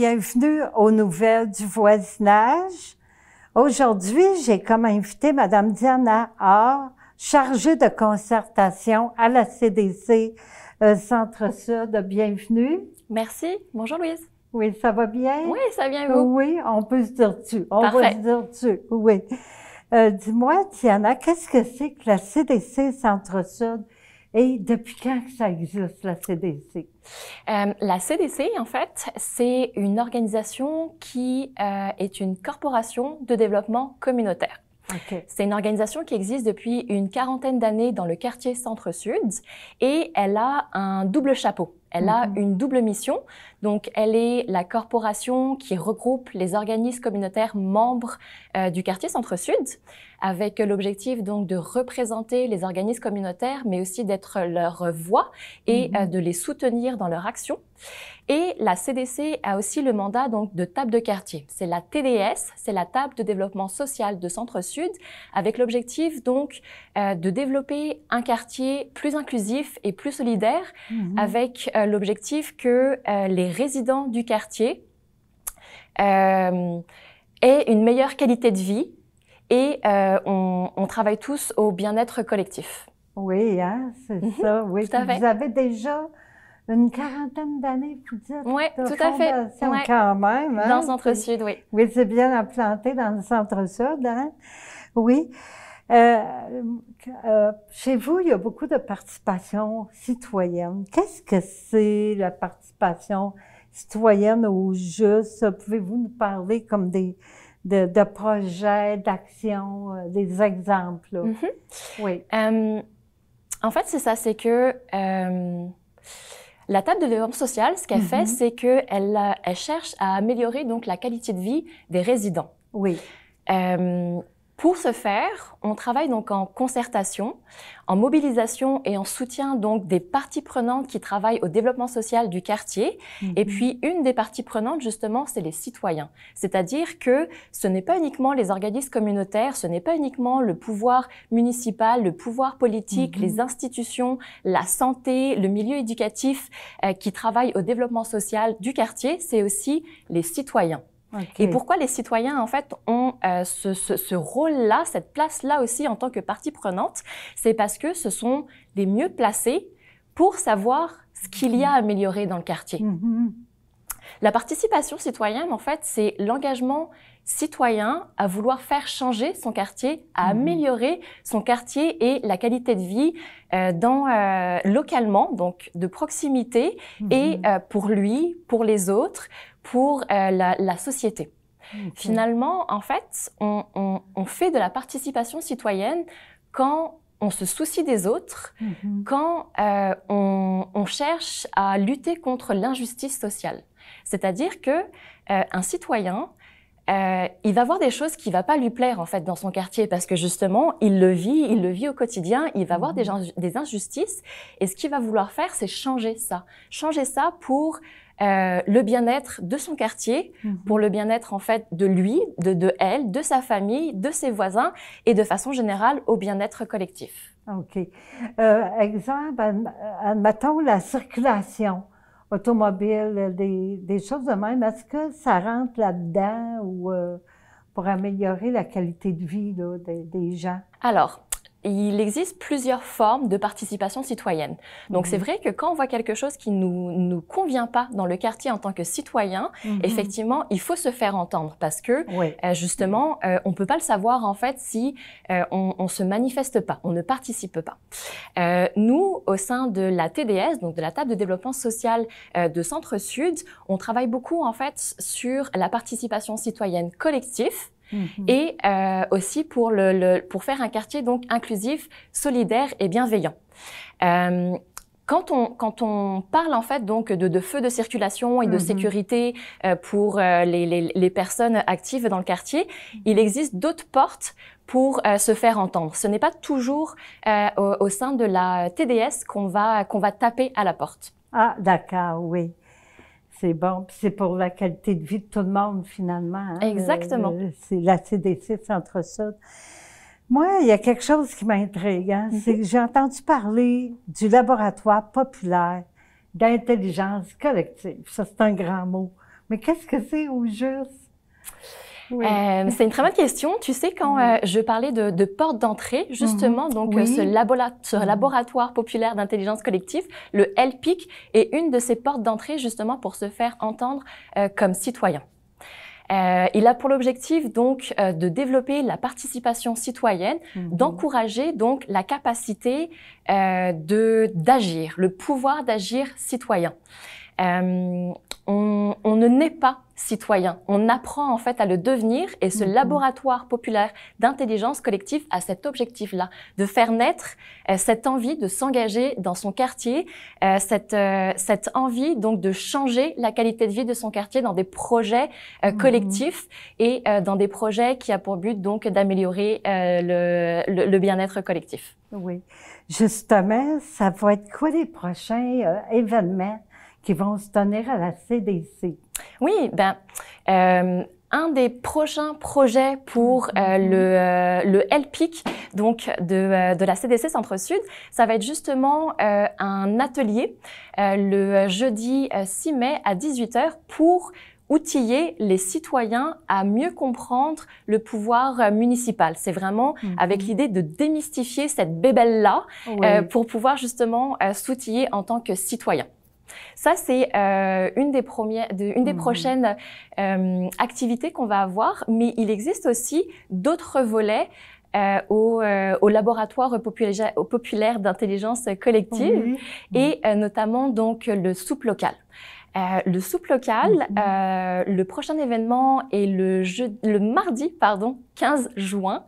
bienvenue aux nouvelles du voisinage. Aujourd'hui, j'ai comme invité Madame Diana Hart, chargée de concertation à la CDC Centre-Sud. Bienvenue. Merci. Bonjour Louise. Oui, ça va bien? Oui, ça va bien, vous? Oui, on peut se dire tu. On Parfait. va se dire tu, oui. Dis-moi, Diana, qu'est-ce que c'est que la CDC Centre-Sud et depuis quand que ça existe, la CDC? La CDC, en fait, c'est une organisation qui est une corporation de développement communautaire. Okay. C'est une organisation qui existe depuis une quarantaine d'années dans le quartier Centre-Sud et elle a un double chapeau. Elle a une double mission. Donc, elle est la corporation qui regroupe les organismes communautaires membres du quartier Centre-Sud avec l'objectif donc de représenter les organismes communautaires, mais aussi d'être leur voix et de les soutenir dans leur action. Et la CDC a aussi le mandat donc de table de quartier. C'est la TDS, c'est la table de développement social de Centre-Sud, avec l'objectif donc de développer un quartier plus inclusif et plus solidaire, avec l'objectif que les résidents du quartier aient une meilleure qualité de vie et on travaille tous au bien-être collectif. Oui, hein, c'est ça, oui. Tout à fait. Vous avez déjà une quarantaine d'années, vous dites? Oui, de tout à fait. Ouais. Quand même, hein? Dans le Centre-Sud, oui. Oui, c'est bien implanté dans le Centre-Sud, hein? Oui. Chez vous, il y a beaucoup de participation citoyenne. Qu'est-ce que c'est la participation citoyenne au juste? Pouvez-vous nous parler comme de projets, d'actions, des exemples? Oui. En fait, c'est ça, c'est que la table de développement social, ce qu'elle fait, c'est qu'elle elle cherche à améliorer donc la qualité de vie des résidents. Oui. Pour ce faire, on travaille donc en concertation, en mobilisation et en soutien donc des parties prenantes qui travaillent au développement social du quartier. Et puis, une des parties prenantes, justement, c'est les citoyens. C'est-à-dire que ce n'est pas uniquement les organismes communautaires, ce n'est pas uniquement le pouvoir municipal, le pouvoir politique, les institutions, la santé, le milieu éducatif qui travaillent au développement social du quartier, c'est aussi les citoyens. Okay. Et pourquoi les citoyens, en fait, ont ce rôle-là, cette place-là aussi en tant que partie prenante? C'est parce que ce sont les mieux placés pour savoir ce qu'il y a à améliorer dans le quartier. La participation citoyenne, en fait, c'est l'engagement citoyen à vouloir faire changer son quartier, à améliorer son quartier et la qualité de vie localement, donc de proximité, et pour lui, pour les autres, pour la société. Finalement, en fait, on fait de la participation citoyenne quand on se soucie des autres, quand on cherche à lutter contre l'injustice sociale. C'est-à-dire que un citoyen, il va voir des choses qui ne vont pas lui plaire en fait dans son quartier parce que justement, il le vit au quotidien, il va voir des injustices et ce qu'il va vouloir faire, c'est changer ça pour le bien-être de son quartier, pour le bien-être en fait de lui, de elle, de sa famille, de ses voisins et de façon générale au bien-être collectif. OK. Exemple, admettons la circulation automobile, des choses de même. Est-ce que ça rentre là-dedans ou pour améliorer la qualité de vie là, des gens? Alors, il existe plusieurs formes de participation citoyenne. Donc, c'est vrai que quand on voit quelque chose qui nous convient pas dans le quartier en tant que citoyen, effectivement, il faut se faire entendre parce que, justement, on peut pas le savoir, en fait, si on se manifeste pas, on ne participe pas. Nous, au sein de la TDS, donc de la table de développement social de Centre-Sud, on travaille beaucoup, en fait, sur la participation citoyenne collective, et aussi pour faire un quartier donc inclusif, solidaire et bienveillant. Quand on parle en fait donc de feux de circulation et de sécurité pour les personnes actives dans le quartier, il existe d'autres portes pour se faire entendre. Ce n'est pas toujours au sein de la TDS qu'on va taper à la porte. Ah, d'accord, oui. C'est bon. Puis c'est pour la qualité de vie de tout le monde, finalement. Hein? Exactement. C'est la CDC Centre-Sud. Moi, il y a quelque chose qui m'intrigue. Hein? C'est que j'ai entendu parler du laboratoire populaire d'intelligence collective. Ça, c'est un grand mot. Mais qu'est-ce que c'est au juste? Oui. C'est une très bonne question. Tu sais, quand je parlais de porte d'entrée, justement, donc ce laboratoire populaire d'intelligence collective, le LPIC, est une de ces portes d'entrée justement pour se faire entendre comme citoyen. Il a pour l'objectif donc de développer la participation citoyenne, d'encourager donc la capacité d'agir, le pouvoir d'agir citoyen. On ne naît pas citoyen, on apprend en fait à le devenir et ce laboratoire populaire d'intelligence collective a cet objectif-là, de faire naître cette envie de s'engager dans son quartier, cette envie donc de changer la qualité de vie de son quartier dans des projets collectifs et dans des projets qui a pour but donc d'améliorer le bien-être collectif. Oui, justement, ça va être quoi les prochains événements qui vont se tenir à la CDC? Oui, un des prochains projets pour le LPIC, donc de la CDC Centre-Sud, ça va être justement un atelier le jeudi 6 mai à 18h pour outiller les citoyens à mieux comprendre le pouvoir municipal. C'est vraiment avec l'idée de démystifier cette bébelle-là pour pouvoir justement s'outiller en tant que citoyen. Ça, c'est une des prochaines activités qu'on va avoir, mais il existe aussi d'autres volets au laboratoire populaire d'intelligence collective et notamment donc le soupe local. Le soupe local, le prochain événement est le mardi 15 juin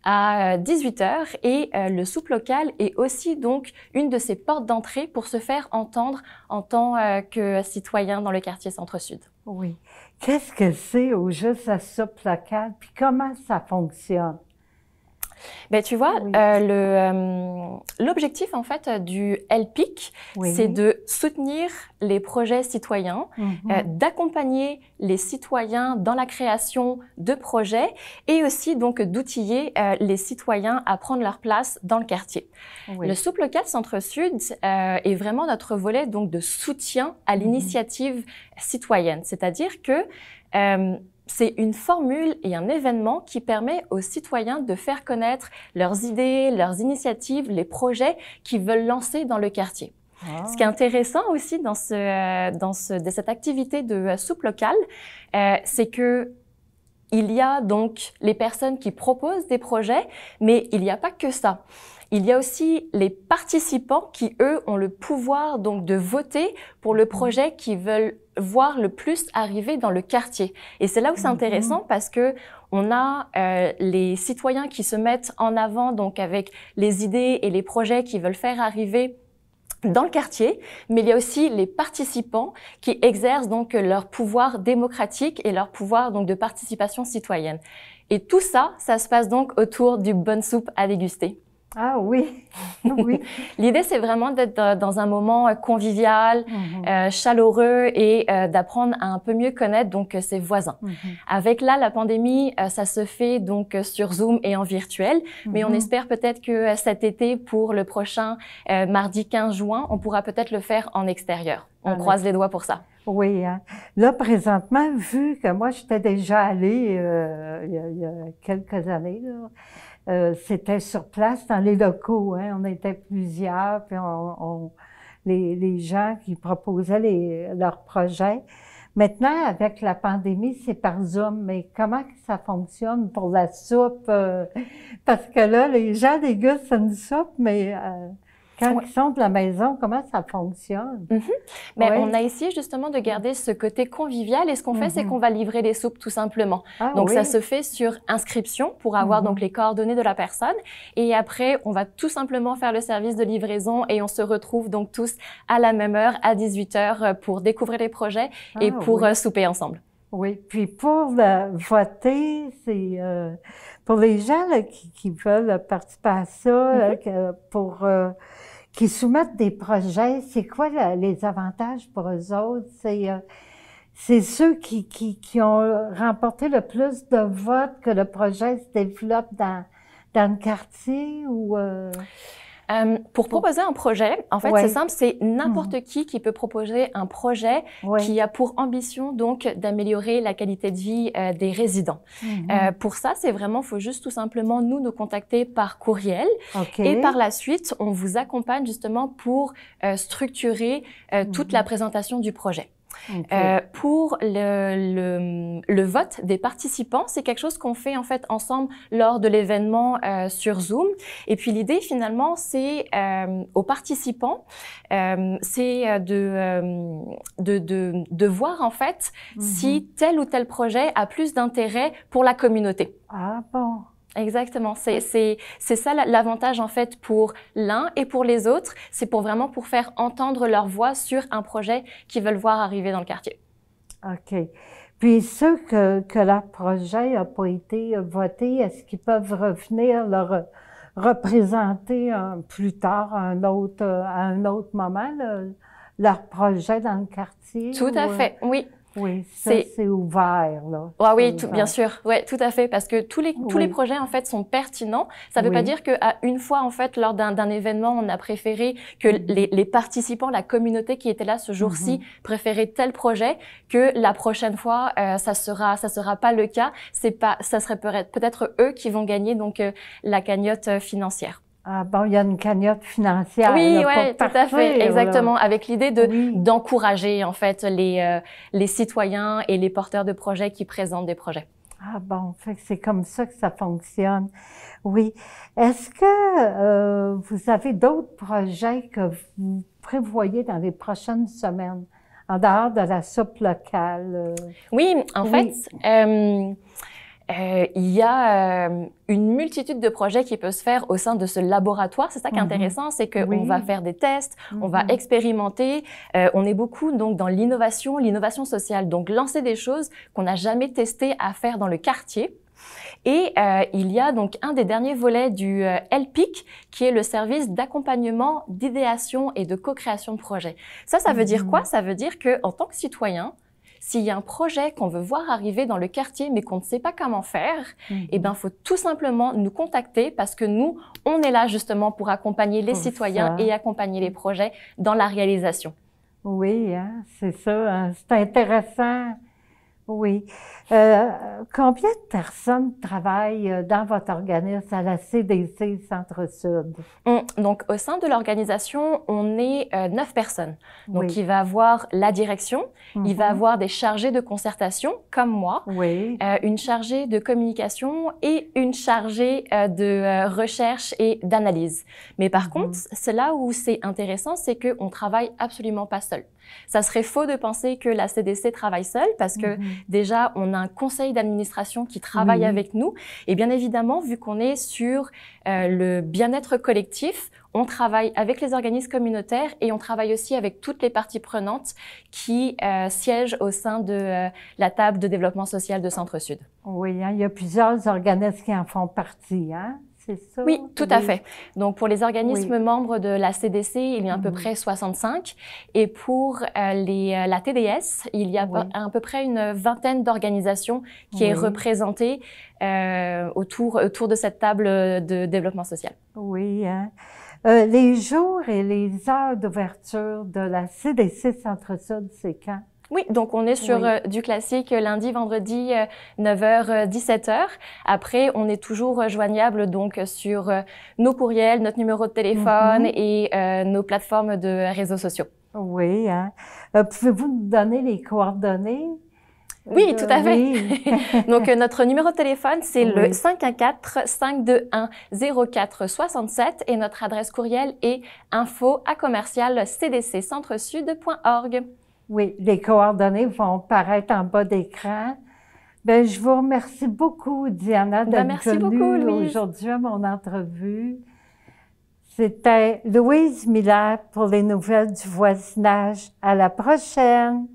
à 18h et le soupe local est aussi donc une de ces portes d'entrée pour se faire entendre en tant que citoyen dans le quartier Centre-Sud. Oui. Qu'est-ce que c'est au juste la soupe locale puis comment ça fonctionne? Ben, tu vois, l'objectif en fait du LPIC, c'est de soutenir les projets citoyens, d'accompagner les citoyens dans la création de projets et aussi donc d'outiller les citoyens à prendre leur place dans le quartier. Le soupe local Centre-Sud est vraiment notre volet donc de soutien à l'initiative citoyenne, c'est-à-dire que c'est une formule et un événement qui permet aux citoyens de faire connaître leurs idées, leurs initiatives, les projets qu'ils veulent lancer dans le quartier. Ce qui est intéressant aussi dans cette activité de soupe locale, c'est que il y a donc les personnes qui proposent des projets, mais il n'y a pas que ça. Il y a aussi les participants qui, eux, ont le pouvoir donc de voter pour le projet qu'ils veulent voir le plus arriver dans le quartier. Et c'est là où c'est intéressant parce que on a les citoyens qui se mettent en avant donc avec les idées et les projets qu'ils veulent faire arriver dans le quartier, mais il y a aussi les participants qui exercent donc leur pouvoir démocratique et leur pouvoir donc de participation citoyenne. Et tout ça, ça se passe donc autour du bonne soupe à déguster. Ah oui, oui. L'idée, c'est vraiment d'être dans un moment convivial, chaleureux et d'apprendre à un peu mieux connaître donc ses voisins. Avec la pandémie, ça se fait donc sur Zoom et en virtuel, mais on espère peut-être que cet été, pour le prochain mardi 15 juin, on pourra peut-être le faire en extérieur. On croise les doigts pour ça. Oui, hein. Là, présentement, vu que moi, j'étais déjà allée il y a quelques années, là, c'était sur place dans les locaux, hein. On était plusieurs, puis les gens qui proposaient leurs projets. Maintenant, avec la pandémie, c'est par Zoom, mais comment que ça fonctionne pour la soupe? Parce que là, les gens dégustent une soupe, mais quand ils sont de la maison, comment ça fonctionne? Mais on a essayé justement de garder ce côté convivial et ce qu'on fait, c'est qu'on va livrer les soupes tout simplement. Donc ça se fait sur inscription pour avoir donc les coordonnées de la personne et après on va tout simplement faire le service de livraison et on se retrouve donc tous à la même heure à 18h pour découvrir les projets et pour souper ensemble. Oui, puis pour voter, c'est pour les gens là, qui veulent participer à ça, qui soumettent des projets, c'est quoi les avantages pour eux autres? C'est ceux qui ont remporté le plus de votes que le projet se développe dans le quartier ou... Pour proposer un projet, en fait, Ouais. c'est simple, c'est n'importe qui peut proposer un projet Ouais. qui a pour ambition donc d'améliorer la qualité de vie des résidents. Pour ça, c'est vraiment, faut juste tout simplement nous contacter par courriel OK. et par la suite, on vous accompagne justement pour structurer toute la présentation du projet. OK. Pour le vote des participants, c'est quelque chose qu'on fait en fait ensemble lors de l'événement sur Zoom. Et puis l'idée finalement, c'est aux participants, c'est de voir en fait si tel ou tel projet a plus d'intérêt pour la communauté. Ah bon. Exactement, c'est ça l'avantage en fait pour l'un et pour les autres, c'est pour vraiment pour faire entendre leur voix sur un projet qu'ils veulent voir arriver dans le quartier. OK. Puis ceux que leur projet n'a pas été voté, est-ce qu'ils peuvent revenir le représenter plus tard à un autre moment, leur projet dans le quartier? Tout à fait, oui. Oui, ça c'est ouvert, là. Ah oui, bien sûr, ouais, tout à fait, parce que tous les projets en fait sont pertinents. Ça ne veut pas dire qu'à une fois en fait lors d'un événement, on a préféré que les participants, la communauté qui était là ce jour-ci préférait tel projet, que la prochaine fois ça sera pas le cas. Ça serait peut-être eux qui vont gagner donc la cagnotte financière. Ah bon, il y a une cagnotte financière. Oui, ouais, tout à fait, exactement, là. avec l'idée d'encourager en fait les citoyens et les porteurs de projets qui présentent des projets. Ah bon, fait que c'est comme ça que ça fonctionne. Oui. Est-ce que vous avez d'autres projets que vous prévoyez dans les prochaines semaines, en dehors de la soupe locale? Oui, en fait, il y a une multitude de projets qui peuvent se faire au sein de ce laboratoire. C'est ça qui est intéressant, c'est qu'on va faire des tests, on va expérimenter. On est beaucoup donc dans l'innovation sociale. Donc lancer des choses qu'on n'a jamais testées à faire dans le quartier. Et il y a donc un des derniers volets du LPIC, qui est le service d'accompagnement, d'idéation et de co-création de projets. Ça veut dire quoi? Ça veut dire que en tant que citoyen, s'il y a un projet qu'on veut voir arriver dans le quartier, mais qu'on ne sait pas comment faire, eh ben, faut tout simplement nous contacter parce que nous, on est là justement pour accompagner les citoyens et accompagner les projets dans la réalisation. Oui, hein, c'est ça. Hein, c'est intéressant. Oui. Combien de personnes travaillent dans votre organisme à la CDC Centre-Sud? Donc, au sein de l'organisation, on est 9 personnes. Donc, il va avoir la direction, il va avoir des chargés de concertation, comme moi, une chargée de communication et une chargée de recherche et d'analyse. Mais par contre, c'est là où c'est intéressant, c'est qu'on travaille absolument pas seul. Ça serait faux de penser que la CDC travaille seule parce que déjà, on a un conseil d'administration qui travaille avec nous. Et bien évidemment, vu qu'on est sur le bien-être collectif, on travaille avec les organismes communautaires et on travaille aussi avec toutes les parties prenantes qui siègent au sein de la table de développement social de Centre-Sud. Oui, hein, il y a plusieurs organismes qui en font partie, hein? C'est ça? Oui, tout à fait. Donc, pour les organismes membres de la CDC, il y a à peu près 65. Et pour la TDS, il y a à peu près une vingtaine d'organisations qui est représentée autour de cette table de développement social. Oui, hein? Les jours et les heures d'ouverture de la CDC Centre-Sud, c'est quand? Oui, donc on est sur du classique lundi, vendredi, 9h, 17h. Après, on est toujours joignable donc sur nos courriels, notre numéro de téléphone et nos plateformes de réseaux sociaux. Oui, hein. Pouvez-vous nous donner les coordonnées? Oui, tout à fait. Donc, notre numéro de téléphone, c'est le 514-521-0467 et notre adresse courriel est info@cdccentresud.org. Oui, les coordonnées vont paraître en bas d'écran. Ben, je vous remercie beaucoup, Diana, d'être venue aujourd'hui à mon entrevue. C'était Louise Miller pour les nouvelles du voisinage. À la prochaine!